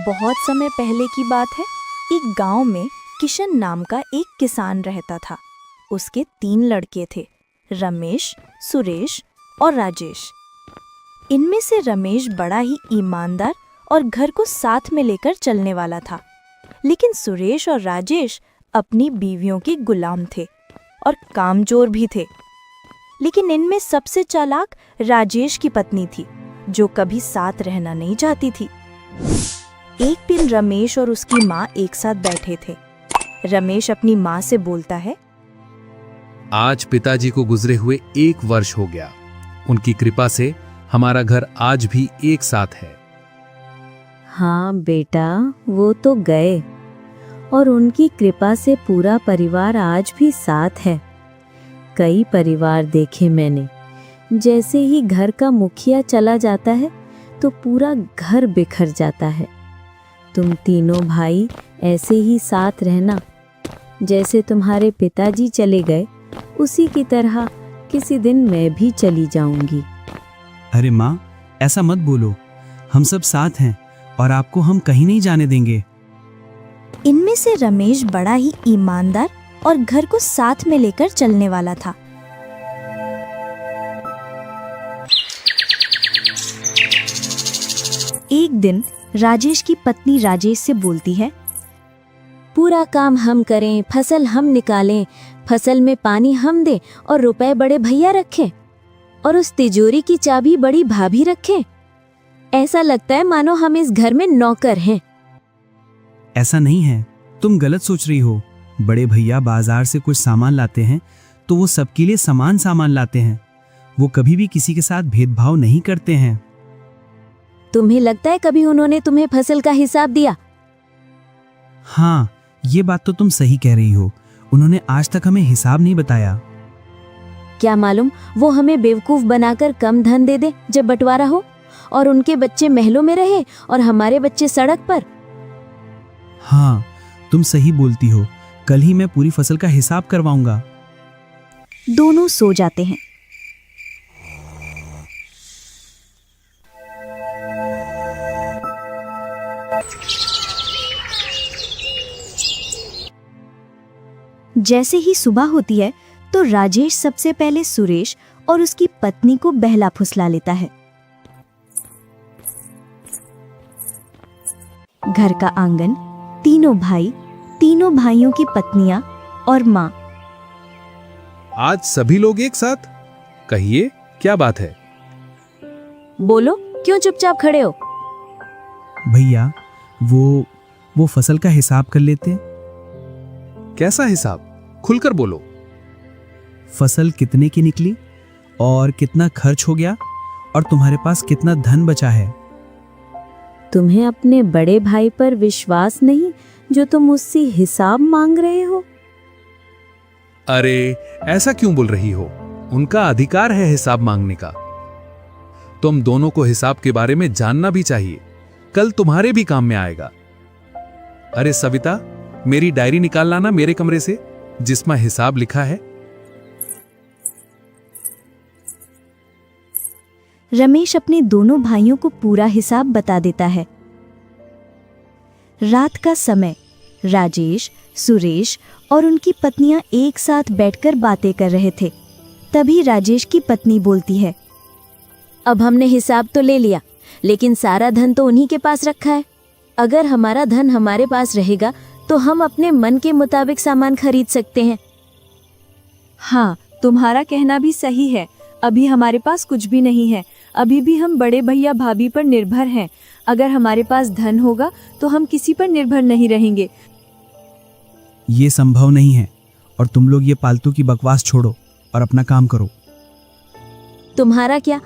बहुत समय पहले की बात है। एक गांव में किशन नाम का एक किसान रहता था। उसके 3 लड़के थे, रमेश, सुरेश और राजेश। इनमें से रमेश बड़ा ही ईमानदार और घर को साथ में लेकर चलने वाला था, लेकिन सुरेश और राजेश अपनी बीवियों के गुलाम थे और कामचोर भी थे। लेकिन इनमें सबसे चालाक राजेश की पत्नी थी, जो कभी साथ रहना नहीं चाहती थी। एक दिन रमेश और उसकी माँ एक साथ बैठे थे। रमेश अपनी माँ से बोलता है, आज पिताजी को गुजरे हुए 1 वर्ष हो गया। उनकी कृपा से हमारा घर आज भी एक साथ है। हाँ बेटा, वो तो गए और उनकी कृपा से पूरा परिवार आज भी साथ है। कई परिवार देखे मैंने, जैसे ही घर का मुखिया चला जाता है तो पूरा घर बिखर जाता है। तुम तीनों भाई ऐसे ही साथ रहना। जैसे तुम्हारे पिताजी चले गए, उसी की तरह किसी दिन मैं भी चली जाऊंगी। अरे माँ, ऐसा मत बोलो। हम सब साथ हैं और आपको हम कहीं नहीं जाने देंगे। इनमें से रमेश बड़ा ही ईमानदार और घर को साथ में लेकर चलने वाला था। एक दिन राजेश की पत्नी राजेश से बोलती है, पूरा काम हम करें, फसल हम निकालें, फसल में पानी हम दें और रुपए बड़े भैया रखें और उस तिजोरी की चाबी बड़ी भाभी रखें। ऐसा लगता है मानो हम इस घर में नौकर हैं। ऐसा नहीं है, तुम गलत सोच रही हो। बड़े भैया बाजार से कुछ सामान लाते हैं तो वो सबके लिए समान सामान लाते हैं। वो कभी भी किसी के साथ भेदभाव नहीं करते हैं। तुम्हें लगता है कभी उन्होंने तुम्हें फसल का हिसाब दिया? हाँ, ये बात तो तुम सही कह रही हो। उन्होंने आज तक हमें हिसाब नहीं बताया। क्या मालूम वो हमें बेवकूफ बनाकर कम धन दे दे जब बंटवारा हो, और उनके बच्चे महलों में रहे और हमारे बच्चे सड़क पर। हाँ, तुम सही बोलती हो। कल ही मैं पूरी फसल का हिसाब करवाऊंगा। दोनों सो जाते हैं। जैसे ही सुबह होती है तो राजेश सबसे पहले सुरेश और उसकी पत्नी को बहला फुसला लेता है। घर का आंगन, तीनों भाई, तीनों भाइयों की पत्नियां और माँ। आज सभी लोग एक साथ? कहिए, क्या बात है? बोलो, क्यों चुपचाप खड़े हो? भैया, वो फसल का हिसाब कर लेते हैं। कैसा हिसाब? खुलकर बोलो। फसल कितने की निकली और कितना खर्च हो गया और तुम्हारे पास कितना धन बचा है। तुम्हें अपने बड़े भाई पर विश्वास नहीं जो तुम उससे हिसाब मांग रहे हो? अरे, ऐसा क्यों बोल रही हो? उनका अधिकार है हिसाब मांगने का। तुम दोनों को हिसाब के बारे में जानना भी चाहिए। कल तुम्हारे भी काम में आएगा। अरे सविता, मेरी डायरी निकाल लाना मेरे कमरे से, जिसमें हिसाब लिखा है। रमेश अपने दोनों भाइयों को पूरा हिसाब बता देता है। रात का समय, राजेश, सुरेश और उनकी पत्नियां एक साथ बैठकर बातें कर रहे थे। तभी राजेश की पत्नी बोलती है, अब हमने हिसाब तो ले लिया, लेकिन सारा धन तो उन्हीं के पास रखा है। अगर हमारा धन हमारे पास रहेगा तो हम अपने मन के मुताबिक सामान खरीद सकते हैं। हाँ, तुम्हारा कहना भी सही है। अभी हमारे पास कुछ भी नहीं है। अभी भी हम बड़े भैया भाभी पर निर्भर हैं। अगर हमारे पास धन होगा तो हम किसी पर निर्भर नहीं रहेंगे। ये संभव नहीं है और तुम लोग ये पालतू की बकवास छोड़ो और अपना काम करो। तुम्हारा क्या?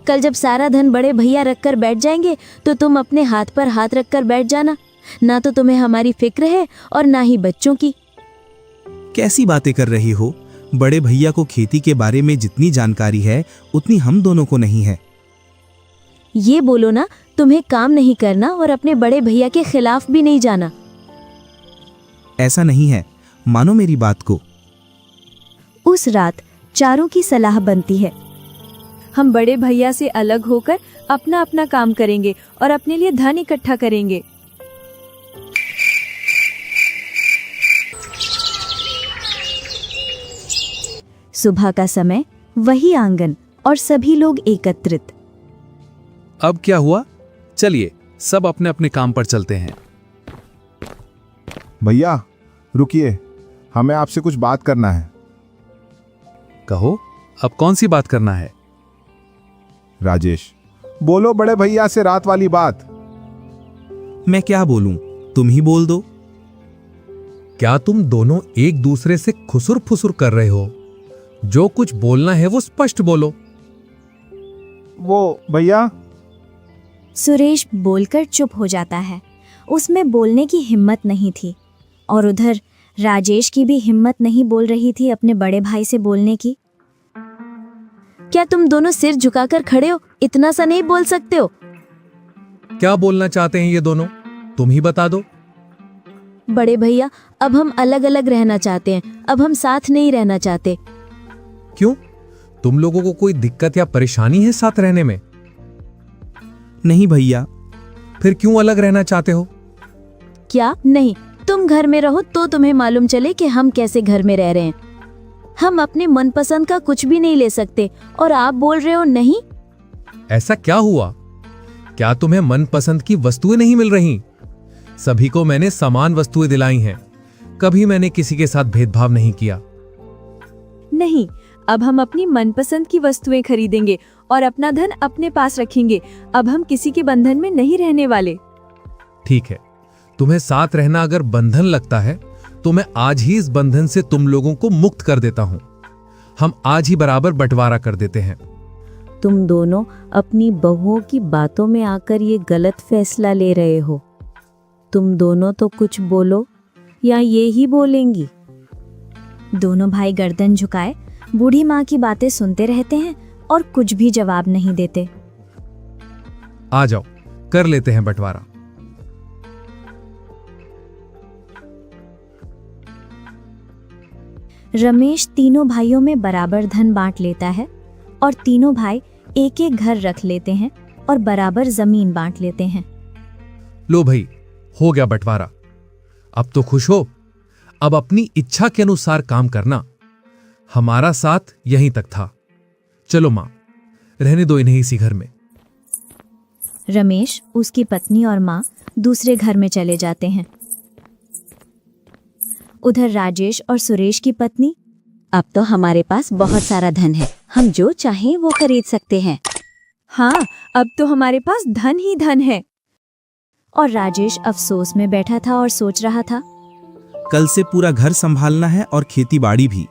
कल जब सारा धन बड़े भैया रखकर बैठ जाएंगे तो तुम अपने हाथ पर हाथ रखकर बैठ जाना। ना तो तुम्हें हमारी फिक्र है और ना ही बच्चों की। कैसी बातें कर रही हो? बड़े भैया को खेती के बारे में जितनी जानकारी है उतनी हम दोनों को नहीं है। ये बोलो ना, तुम्हें काम नहीं करना और अपने बड़े भैया के खिलाफ भी नहीं जाना। ऐसा नहीं है, मानो मेरी बात को। उस रात चारों की सलाह बनती है। हम बड़े भैया से अलग होकर अपना अपना काम करेंगे और अपने लिए धन इकट्ठा करेंगे। सुबह का समय, वही आंगन और सभी लोग एकत्रित। अब क्या हुआ? चलिए सब अपने अपने काम पर चलते हैं। भैया रुकिए, हमें आपसे कुछ बात करना है। कहो, अब कौन सी बात करना है? राजेश, बोलो बड़े भैया से रात वाली बात। मैं क्या बोलूं, तुम ही बोल दो। क्या तुम दोनों एक दूसरे से खुसुर फुसुर कर रहे हो? जो कुछ बोलना है वो स्पष्ट बोलो। वो भैया। सुरेश बोलकर चुप हो जाता है। उसमें बोलने की हिम्मत नहीं थी, और उधर राजेश की भी हिम्मत नहीं बोल रही थी अपने बड़े भाई से बोलने की। क्या तुम दोनों सिर झुकाकर खड़े हो? इतना सा नहीं बोल सकते हो? क्या बोलना चाहते हैं ये दोनों? तुम ही बता दो। बड़े भैया, अब हम अलग अलग रहना चाहते हैं, अब हम साथ नहीं रहना चाहते। क्यों? तुम लोगों को कोई दिक्कत या परेशानी है साथ रहने में? नहीं भैया। फिर क्यों अलग रहना चाहते हो? क्या नहीं? तुम घर में रहो तो तुम्हें मालूम चले कि हम कैसे घर में रह रहे हैं। हम अपने मनपसंद का कुछ भी नहीं ले सकते, और आप बोल रहे हो नहीं? ऐसा क्या हुआ? क्या तुम्हें मनपसंद की वस्तुएं नहीं मिल रही? सभी को मैंने समान वस्तुएं दिलाई हैं। कभी मैंने किसी के साथ भेदभाव नहीं किया। नहीं, अब हम अपनी मनपसंद की वस्तुएं खरीदेंगे और अपना धन अपने पास रखेंगे। अब हम किसी के बंधन में नहीं रहने वाले। ठीक है, तुम्हें साथ रहना अगर बंधन लगता है तो मैं आज ही इस बंधन से तुम लोगों को मुक्त कर देता हूं। हम आज ही बराबर बंटवारा कर देते हैं। तुम दोनों अपनी बहुओं की बातों में आकर ये गलत फैसला ले रहे हो। तुम दोनों तो कुछ बोलो, या ये ही बोलेंगी? दोनों भाई गर्दन झुकाए बूढ़ी माँ की बातें सुनते रहते हैं और कुछ भी जवाब नहीं देते। आ जाओ, कर लेते हैं बंटवारा। रमेश तीनों भाइयों में बराबर धन बांट लेता है, और तीनों भाई एक एक घर रख लेते हैं और बराबर जमीन बांट लेते हैं। लो भाई, हो गया बंटवारा। अब तो खुश हो? अब अपनी इच्छा के अनुसार काम करना। हमारा साथ यहीं तक था। चलो मां, रहने दो इन्हें इसी घर में। रमेश, उसकी पत्नी और माँ दूसरे घर में चले जाते हैं। उधर राजेश और सुरेश की पत्नी, अब तो हमारे पास बहुत सारा धन है, हम जो चाहें वो खरीद सकते हैं। हाँ, अब तो हमारे पास धन ही धन है। और राजेश अफसोस में बैठा था और सोच रहा था, कल से पूरा घर संभालना है और खेती बाड़ी भी।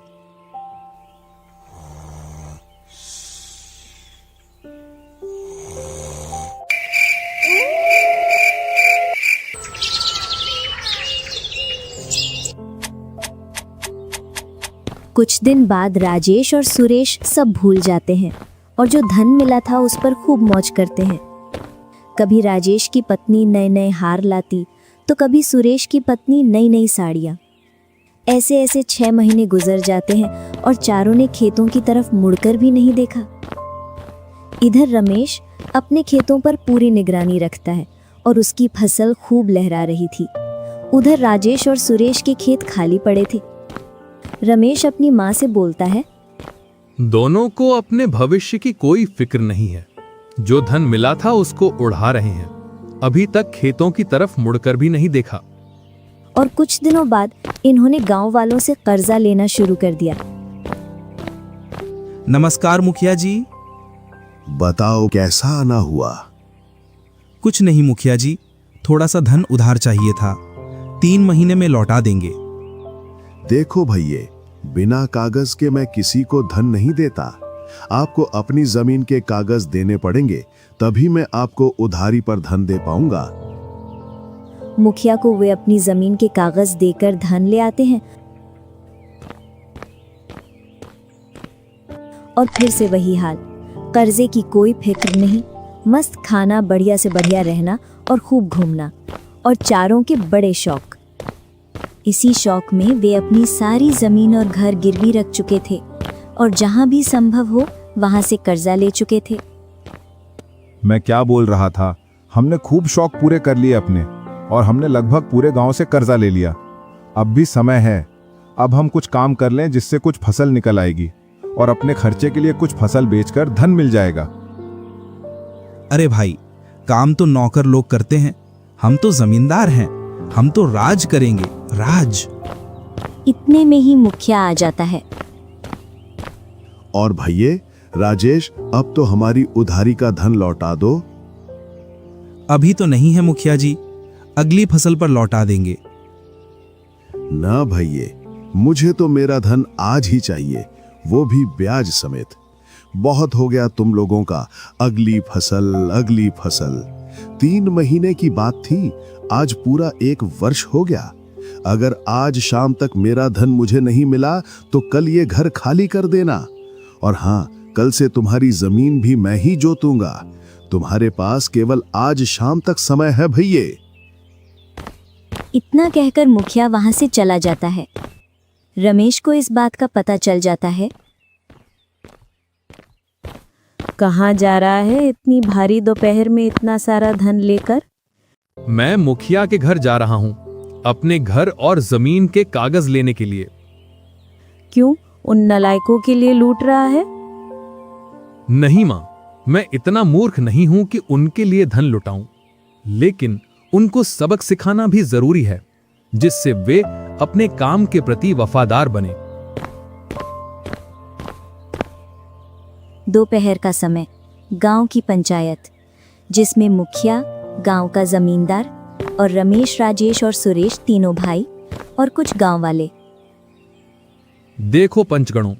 कुछ दिन बाद राजेश और सुरेश सब भूल जाते हैं और जो धन मिला था उस पर खूब मौज करते हैं। कभी राजेश की पत्नी नए नए हार लाती, तो कभी सुरेश की पत्नी नई नई साड़ियाँ। ऐसे ऐसे 6 महीने गुजर जाते हैं और चारों ने खेतों की तरफ मुड़कर भी नहीं देखा। इधर रमेश अपने खेतों पर पूरी निगरानी रखता है और उसकी फसल खूब लहरा रही थी। उधर राजेश और सुरेश के खेत खाली पड़े थे। रमेश अपनी माँ से बोलता है, दोनों को अपने भविष्य की कोई फिक्र नहीं है। जो धन मिला था उसको उड़ा रहे हैं। अभी तक खेतों की तरफ मुड़कर भी नहीं देखा। और कुछ दिनों बाद इन्होंने गांव वालों से कर्जा लेना शुरू कर दिया। नमस्कार मुखिया जी। बताओ कैसा आना हुआ? कुछ नहीं मुखिया जी, थोड़ा सा धन उधार चाहिए था, 3 महीने में लौटा देंगे। देखो भैये, बिना कागज के मैं किसी को धन नहीं देता। आपको अपनी जमीन के कागज देने पड़ेंगे, तभी मैं आपको उधारी पर धन दे पाऊंगा। मुखिया को वे अपनी जमीन के कागज देकर धन ले आते हैं और फिर से वही हाल। कर्जे की कोई फिक्र नहीं, मस्त खाना, बढ़िया से बढ़िया रहना और खूब घूमना, और चारों के बड़े शौक। इसी शौक में वे अपनी सारी जमीन और घर गिरवी रख चुके थे और जहां भी संभव हो वहां से कर्जा ले चुके थे। मैं क्या बोल रहा था, हमने खूब शौक पूरे कर लिए अपने, और हमने लगभग पूरे गांव से कर्जा ले लिया। अब भी समय है, अब हम कुछ काम कर लें जिससे कुछ फसल निकल आएगी। और अपने खर्चे के लिए कुछ फसल बेचकर धन मिल जाएगा। अरे भाई, काम तो नौकर लोग करते हैं, हम तो जमींदार हैं, हम तो राज करेंगे, राज। इतने में ही मुखिया आ जाता है। और भैये राजेश, अब तो हमारी उधारी का धन लौटा दो। अभी तो नहीं है मुखिया जी, अगली फसल पर लौटा देंगे। ना भैये, मुझे तो मेरा धन आज ही चाहिए, वो भी ब्याज समेत। बहुत हो गया तुम लोगों का अगली फसल अगली फसल। 3 महीने की बात थी, आज पूरा 1 वर्ष हो गया। अगर आज शाम तक मेरा धन मुझे नहीं मिला तो कल ये घर खाली कर देना। और हाँ, कल से तुम्हारी जमीन भी मैं ही जोतूंगा। तुम्हारे पास केवल आज शाम तक समय है भैये। इतना कहकर मुखिया वहां से चला जाता है। रमेश को इस बात का पता चल जाता है। कहाँ जा रहा है इतनी भारी दोपहर में इतना सारा धन लेकर? मैं मुखिया के घर जा रहा हूं, अपने घर और जमीन के कागज लेने के लिए। क्यों, उन नलायकों के लिए लूट रहा है? नहीं मां, मैं इतना मूर्ख नहीं हूं कि उनके लिए धन लुटाऊं, लेकिन उनको सबक सिखाना भी जरूरी है, जिससे वे अपने काम के प्रति वफादार बने। दोपहर का समय, गांव की पंचायत, जिसमें मुखिया, गांव का जमींदार और रमेश, राजेश और सुरेश तीनों भाई और कुछ गांव वाले। देखो पंचगणों,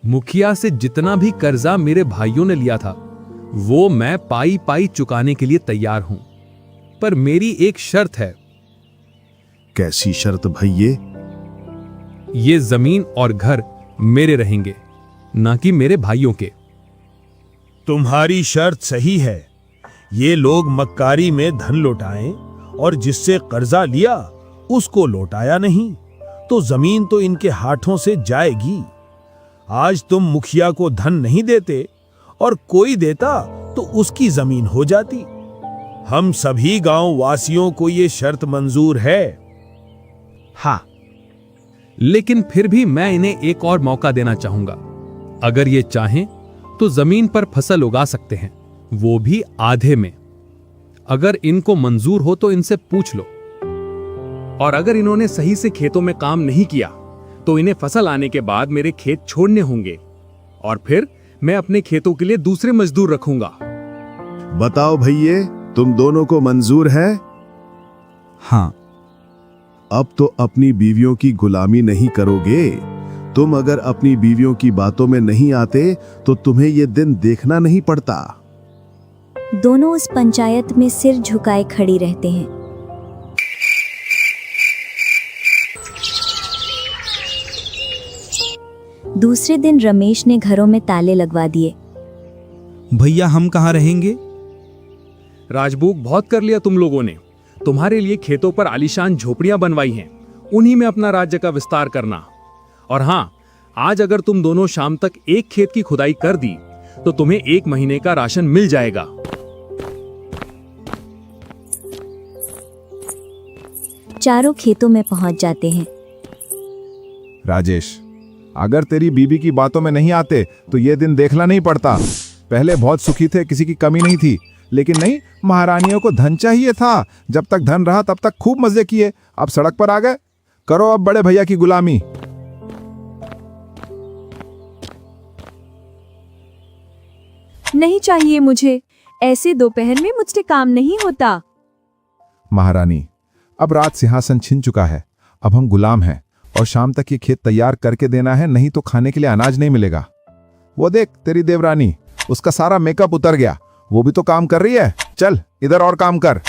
मुखिया से जितना भी कर्जा मेरे भाइयों ने लिया था, वो मैं पाई पाई चुकाने के लिए तैयार हूं, पर मेरी एक शर्त है। कैसी शर्त भैये? ये जमीन और घर मेरे रहेंगे, ना कि मेरे भाइयों के। तुम्हारी शर्त सही है। ये लोग मक्कारी में धन लौटाएं और जिससे कर्जा लिया उसको लौटाया नहीं, तो जमीन तो इनके हाथों से जाएगी। आज तुम मुखिया को धन नहीं देते और कोई देता तो उसकी जमीन हो जाती। हम सभी गांव वासियों को ये शर्त मंजूर है। हाँ, लेकिन फिर भी मैं इन्हें एक और मौका देना चाहूंगा। अगर ये चाहें तो जमीन पर फसल उगा सकते हैं, वो भी आधे में। अगर इनको मंजूर हो तो इनसे पूछ लो। और अगर इन्होंने सही से खेतों में काम नहीं किया तो इन्हें फसल आने के बाद मेरे खेत छोड़ने होंगे, और फिर मैं अपने खेतों के लिए दूसरे मजदूर रखूंगा। बताओ भैये, तुम दोनों को मंजूर है? हाँ। अब तो अपनी बीवियों की गुलामी नहीं करोगे। तुम अगर अपनी बीवियों की बातों में नहीं आते तो तुम्हें ये दिन देखना नहीं पड़ता। दोनों उस पंचायत में सिर झुकाए खड़ी रहते हैं। दूसरे दिन रमेश ने घरों में ताले लगवा दिए। भैया, हम कहाँ रहेंगे? राजभूख बहुत कर लिया तुम लोगों ने। तुम्हारे लिए खेतों पर आलीशान झोपड़ियां बनवाई हैं, उन्हीं में अपना राज्य का विस्तार करना। और हां, आज अगर तुम दोनों शाम तक एक खेत की खुदाई कर दी तो तुम्हें 1 महीने का राशन मिल जाएगा। चारों खेतों में पहुंच जाते हैं। राजेश, अगर तेरी बीबी की बातों में नहीं आते तो ये दिन देखना नहीं पड़ता। पहले बहुत सुखी थे, किसी की कमी नहीं थी, लेकिन नहीं, महारानियों को धन चाहिए था। जब तक धन रहा तब तक खूब मजे किए, अब सड़क पर आ गए। करो अब बड़े भैया की गुलामी। नहीं चाहिए मुझे, ऐसे दोपहर में मुझसे काम नहीं होता। महारानी, अब राज सिंहासन छिन चुका है, अब हम गुलाम हैं और शाम तक ये खेत तैयार करके देना है, नहीं तो खाने के लिए अनाज नहीं मिलेगा। वो देख तेरी देवरानी, उसका सारा मेकअप उतर गया, वो भी तो काम कर रही है। चल इधर और काम कर।